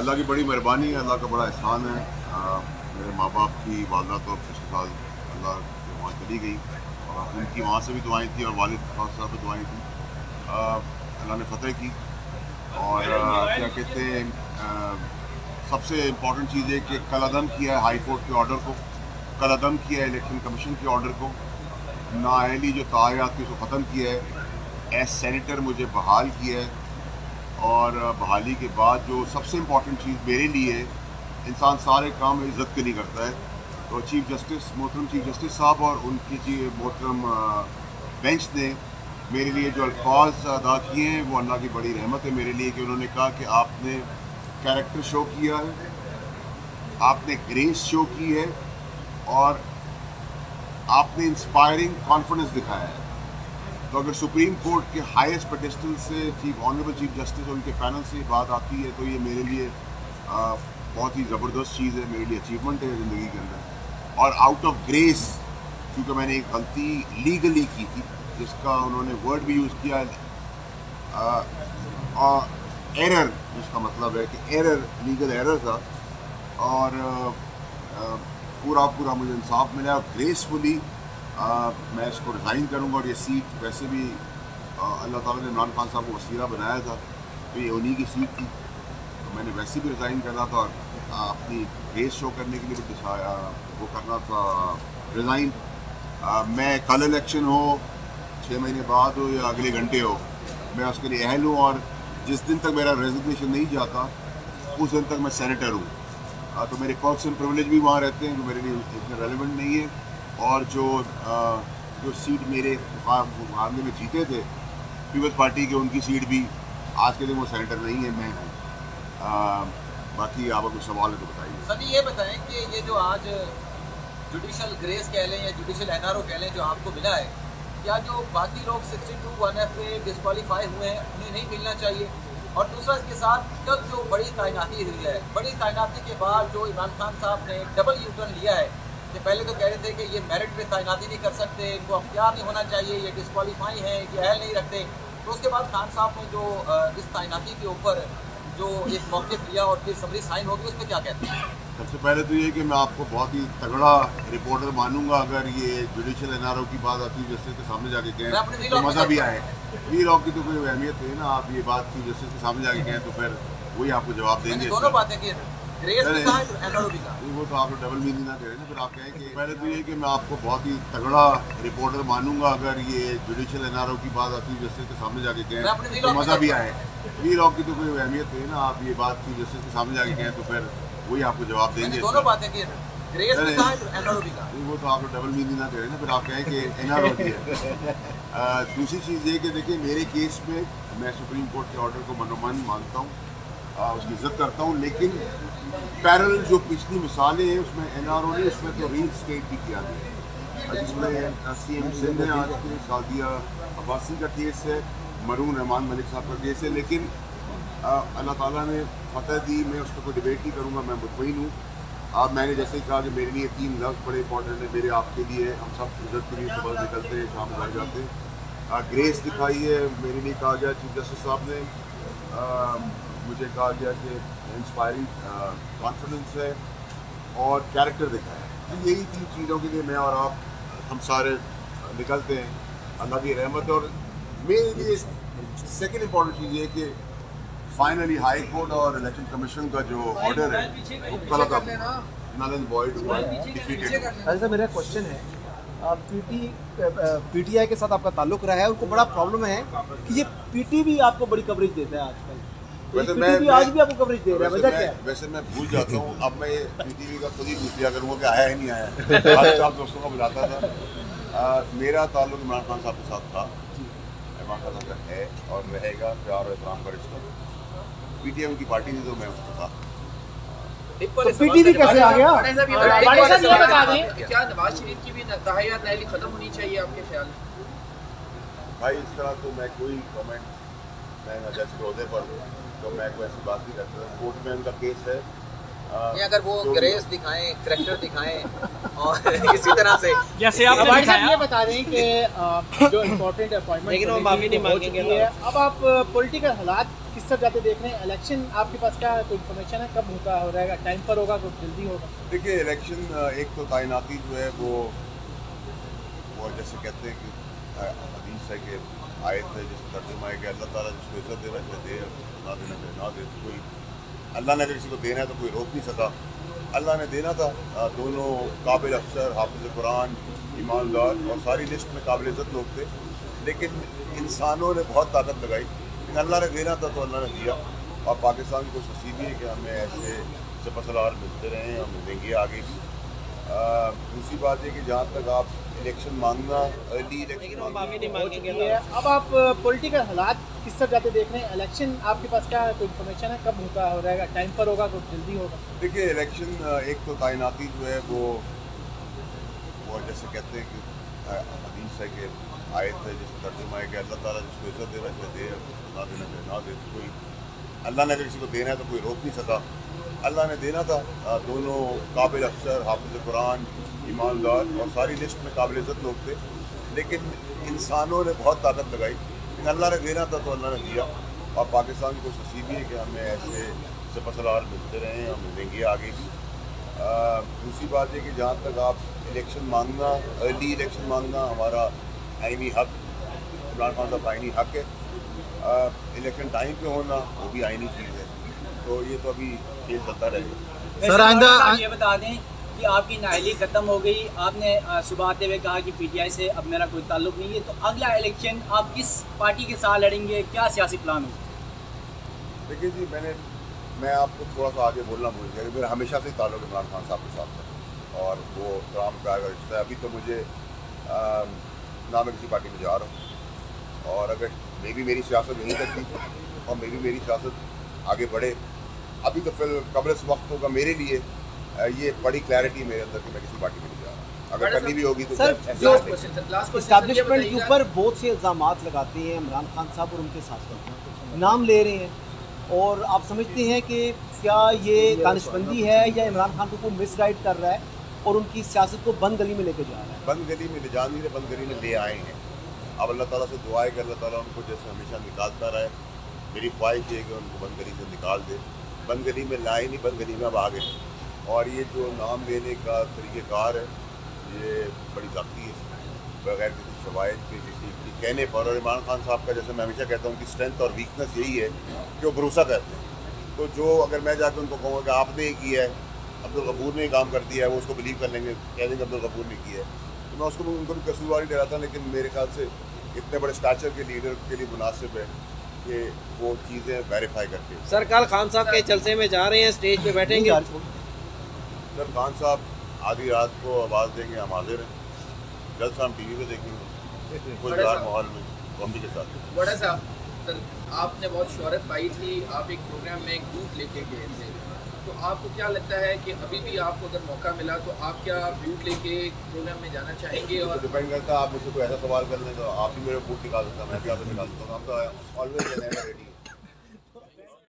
अल्लाह की बड़ी मेहरबानी है, अल्लाह का बड़ा एहसान है। मेरे माँ बाप की वालदा तो पिछले साल अल्लाह के वहाँ चली गई और उनकी वहाँ से भी दुआएं थी और वालिद साहब की दुआएं थी। अल्लाह ने फतेह की और क्या कहते हैं, सबसे इम्पॉर्टेंट चीज़ है कि कलअदम किया है हाई कोर्ट के ऑर्डर को, कलअदम किया है इलेक्शन कमीशन के ऑर्डर को, नाअहली जो तायात थी उसको ख़त्म किया है, एज सेनेटर मुझे बहाल किया है और बहाली के बाद जो सबसे इम्पॉर्टेंट चीज़ मेरे लिए है, इंसान सारे काम इज़्ज़त के लिए करता है। तो चीफ़ जस्टिस मोहतरम चीफ़ जस्टिस साहब और उनकी मोहतरम बेंच ने मेरे लिए जो अल्फाज अदा किए हैं वो अल्लाह की बड़ी रहमत है मेरे लिए कि उन्होंने कहा कि आपने कैरेक्टर शो किया है, आपने ग्रेस शो की है और आपने इंस्पायरिंग कॉन्फिडेंस दिखाया है। तो अगर सुप्रीम कोर्ट के हाईएस्ट पेडिस्टल से ऑनरेबल चीफ जस्टिस और उनके पैनल से बात आती है तो ये मेरे लिए बहुत ही ज़बरदस्त चीज़ है, मेरे लिए अचीवमेंट है ज़िंदगी के अंदर। और आउट ऑफ ग्रेस, क्योंकि मैंने एक गलती लीगली की थी जिसका उन्होंने वर्ड भी यूज़ किया, एरर, जिसका मतलब है कि एरर, लीगल एरर था और पूरा मुझे इंसाफ मिला और ग्रेसफुली मैं इसको रिज़ाइन करूँगा। और ये सीट वैसे भी अल्लाह ताला ने इमरान खान साहब को वसीला बनाया था तो ये उन्हीं की सीट थी, तो मैंने वैसे भी रिज़ाइन करना था और अपनी ग्रेस शो करने के लिए भी वो करना था रिज़ाइन। मैं कल इलेक्शन हो, 6 महीने बाद हो या अगले घंटे हो, मैं उसके लिए अहल हूँ और जिस दिन तक मेरा रेजिग्नेशन नहीं जाता उस दिन तक मैं सेनेटर हूँ। तो मेरे पर्क्स एंड प्रिविलेज भी वहाँ रहते हैं जो मेरे लिए इतने रेलिवेंट नहीं है। और जो सीट मेरे मुकाबले में जीते थे पीपल्स पार्टी के, उनकी सीट भी आज के दिन वो सेनेटर नहीं है, मैं हूँ। बाकी आप अगर सवाल है तो बताइए। सर ये बताएं कि ये जो आज जुडिशल ग्रेस कह लें या जुडिशल एनआरओ कह लें जो आपको मिला है, क्या जो बाकी लोग 62 1F पे डिस्क्वालीफाई हुए हैं उन्हें नहीं मिलना चाहिए? और दूसरा इसके साथ कल जो बड़ी तैनाती हुई है, बड़ी तैनाती के बाद जो इमरान खान साहब ने डबल यूटर्न लिया है कि पहले तो कह रहे थे कि ये मेरिट पे तैनाती नहीं कर सकते, इनको अख्तियार नहीं होना चाहिए, ये डिस्क्वालीफाई हैं, ये अहल नहीं रखते, तो उसके बाद खान साहब ने जो इस तैनाती के ऊपर जो एक मौक़िफ़ लिया और फिर समरी साइन होगी, उस पर क्या कहते हैं? सबसे पहले तो ये कि मैं आपको बहुत ही तगड़ा रिपोर्टर मानूंगा अगर ये जुडिशल एनआरओ की बात चीफ जस्टिस के सामने जाके कहें तो मज़ा भी आए। वी-लॉग की तो कोई अहमियत नहीं ना, आप ये बात चीफ जस्टिस के सामने जाके कहें तो फिर वही आपको जवाब देंगे। दोनों बातें कि ग्रेस भी कहा है एनआरओ भी कहा, वो तो आप डबल मीनिंग ना करें ना, फिर आप कहें कि पहले तो ये कि मैं आपको बहुत ही तगड़ा रिपोर्टर मानूंगा अगर ये जुडिशल एनआरओ की बात चीफ जस्टिस के सामने जाके कहें तो मज़ा भी आए। वी-लॉग की तो कोई अहमियत नहीं ना, आप ये बात चीफ जस्टिस के सामने जाके कहें तो फिर वही आपको जवाब देंगे। दोनों बातें कि ग्रेस भी कहा है एनआरओ भी कहा, वो तो आप डबल मीनिंग ना करें ना, फिर आप कहें कि एनआरओ भी है। दूसरी चीज़ ये कि देखिए मेरे केस में मैं सुप्रीम कोर्ट के ऑर्डर को मनोमान मानता हूँ, उसकी इज्जत करता हूँ, लेकिन पैरल जो पिछली मिसालें हैं उसमें एनआरओ ने उसमें तो रील स्टेट भी किया है, जिसमें सीएम सिंध ने आज के सादिया अब्बासी का केस है, मरून रहमान मलिक साहब का केस है, लेकिन अल्लाह ताला ने फतह दी, मैं उस पर कोई डिबेट नहीं करूँगा, मैं मुतमईन हूँ। अब मैंने जैसे ही कहा कि मेरे लिए 3 लफ्ज़ बड़े इंपॉर्टेंट है, मेरे आपके लिए, हम सब इज्जत के लिए सुबह निकलते हैं, शाम घर जाते हैं। ग्रेस दिखाई है, मेरे लिए कहा गया चीफ जस्टिस साहब ने, मुझे कहा गया कि इंस्पायरिंग कॉन्फिडेंस है और कैरेक्टर दिखाया है। तो यही 3 चीज़ों के लिए मैं और आप हम सारे निकलते हैं, अल्लाह की रहमत। और मेरे लिए सेकेंड इम्पॉर्टेंट चीज़ ये कि फाइनली हाई कोर्ट और इलेक्शन कमीशन का जो ऑर्डर है वो कल का नल एंड वॉइड हुआ, डिफीटेड। ऐसा मेरा क्वेश्चन है, पीटीआई के साथ आपका ताल्लुक रहा है, उनको बड़ा प्रॉब्लम है कि ये पीटी भी आपको बड़ी कवरेज देता है आजकल, वैसे पीटी आज भी आपको कवरेज दे रहा है, वजह क्या है? वैसे मैं भूल जाता हूँ, अब मैं ये पीटीवी का खुद ही पूछ लिया करूँगा कि आया है नहीं आया। आज आप दोस्तों को बुलाता था, मेरा ताल्लुक इमरान खान साहब के साथ था, इमरान खान साहब का है और रहेगा, प्यार और एहतराम का रिश्ता। पीटीआई उनकी पार्टी थी तो मैं उसके साथ। तो पीटीवी कैसे आ गया? क्या नवाज शरीफ की भी ताहियात नाअहली खत्म होनी चाहिए आपके ख्याल में? भाई इस तरह तो मैं कोई कमेंट, मैं जज के ओहदे पर तो मैं कोई ऐसी बात नहीं करता। कोर्ट में उनका केस है, अगर वो ग्रेस दिखाएं, करैक्टर दिखाएं और इसी तरह से जैसे आपने दिखाया, ये बता दें कि जो इम्पोर्टेंट अपॉइंटमेंट, लेकिन वो माफी नहीं मांगेंगे, अब आप पॉलिटिकल हालात किस सब जाते देख रहे हैं इलेक्शन आपके पास क्या कोई इन्फॉर्मेशन है कब होता हो रहेगा टाइम पर होगा कुछ जल्दी होगा? देखिए इलेक्शन एक तो कायनाती जो है वो जैसे कहते हैं कि हदीस है कि आयत है जिसका तर्जुमा है कि अल्लाह ताला जिसको इज्जत देना चाहे दे, ना देना चाहे ना दे। कोई अल्लाह ने अगर किसी को देना है तो कोई रोक नहीं सका। अल्लाह ने देना था। दोनों काबिल अफसर, हाफिज़ कुरान, ईमानदार और सारी लिस्ट में काबिल इज़्ज़त लोग थे, लेकिन इंसानों ने बहुत ताकत लगाई। लेकिन अल्लाह ने देना था तो अल्लाह ने दिया। और पाकिस्तान को नसीब है कि हमें ऐसे सपसलार मिलते रहे और मिलेंगे आगे भी। दूसरी बात है कि जहाँ तक आप इलेक्शन मांगना, अर्ली इलेक्शन मांगना, अब आप पॉलिटिकल हालात किस तरह जाते देख रहे हैं इलेक्शन आपके पास क्या कोई इन्फॉर्मेशन है कब होता हो रहेगा टाइम पर होगा कुछ जल्दी होगा? देखिए इलेक्शन एक तो कायनाती जो है वो जैसे कहते हैं कि हदीस है कि आयत है जिसका तर्जुमा है कि अल्लाह ताला जिसको इज्जत देना चाहे दे, ना देना चाहे ना दे। कोई अल्लाह ने अगर किसी को देना है तो कोई रोक नहीं सका। अल्लाह ने देना था। दोनों काबिल अफसर, हाफिज़ कुरान, ईमानदार और सारी लिस्ट में काबिल इज़्ज़त लोग थे, लेकिन इंसानों ने बहुत ताकत लगाई। लेकिन अल्लाह ने देना था तो अल्लाह ने दिया। और पाकिस्तान को नसीब है कि हमें ऐसे सपसलार मिलते रहे और मिलेंगे आगे भी। दूसरी बात है कि जहाँ तक आप इलेक्शन मांगना, अर्ली इलेक्शन मांगना हमारा आइनी हक, इमरान खान साहब आइनी हक है। इलेक्शन टाइम पे होना वो भी आइनी चीज़ है। तो ये तो अभी खेल चलता रहेगा। सर आइंदा ये बता दें कि आपकी नाअहली ख़त्म हो गई, आपने सुबह आते हुए कहा कि पीटीआई से अब मेरा कोई ताल्लुक नहीं है, तो अगला इलेक्शन आप किस पार्टी के साथ लड़ेंगे, क्या सियासी प्लान होगा? देखिए जी, मैं आपको थोड़ा सा आगे बोलना भूल गया कि मेरा हमेशा से ताल्लुक इमरान खान साहब के साथ है और वो तमाम प्यार का रिश्ता है। अभी तो मुझे ना मैं किसी पार्टी में जा रहा हूँ और अगर मेरी सियासत यहीं तक थी और मेरी सियासत आगे बढ़े, अभी तो फिर कबल वक्त होगा मेरे लिए ये बड़ी क्लैरिटी मेरे अंदर कि मैं किसी पार्टी में नहीं जा रहा। अगर करनी भी होगी तो सर, जो इस्टेब्लिशमेंट के ये ऊपर बहुत से इल्ज़ाम लगाते हैं इमरान खान साहब और उनके साथ नाम ले रहे हैं और आप समझते हैं कि क्या ये दानिशमंदी है या इमरान खान को मिसगाइड कर रहा है और उनकी सियासत को बंद गली में लेके जा रहा है? बंद गली में ले जा नहीं रहे, बंद गली में ले आए हैं। अब अल्लाह ताला से दुआ है कि अल्लाह ताला उनको जैसे हमेशा निकालता रहे। मेरी ख्वाहिश है कि उनको बंद गली से निकाल दे। बंद गली में लाए नहीं, बंद गली में अब आ गए। और ये जो नाम लेने का तरीक़ेकार है ये बड़ी ज़ाती है, बगैर किसी शवायद के, किसी के कहने पर। और इमरान खान साहब का जैसे मैं हमेशा कहता हूँ कि स्ट्रेंथ और वीकनेस यही है कि वो भरोसा करते हैं। तो जो अगर मैं जाकर उनको कहूँगा कि आपने ये किया है, अब्दुल गफूर ने काम कर दिया है, वो उसको बिलीव कर लेंगे, कह देंगे अब्दुल गफूर ने किया है, तो मैं उसको उनको भी कसूरवार ही ठहराता। लेकिन मेरे ख्याल से इतने बड़े स्टैचर के लीडर के लिए मुनासिब है कि वो चीज़ें वेरीफाई करके। सर कल खान साहब के जलसे में जा रहे हैं, स्टेज पे बैठेंगे? सर खान साहब आधी रात को आवाज़ देंगे, हम हाजिर हैं। जलसा हम टीवी पे देखेंगे खुशहाल माहौल में कॉफी के साथ। बड़ा साहब, सर आपने बहुत शोहरत पाई थी, आप एक प्रोग्राम में एक बूट लेके गए थे, तो आपको क्या लगता है कि अभी भी आपको अगर मौका मिला तो आप क्या बूट लेके प्रोग्राम में जाना चाहेंगे? और डिपेंड करता है, आप मुझसे कोई ऐसा सवाल कर लें तो आप भी मेरे बूट निकाल सकते हैं, मैं भी आपसे निकाल सकता हूँ। हम तो ऑलवेज रेडी।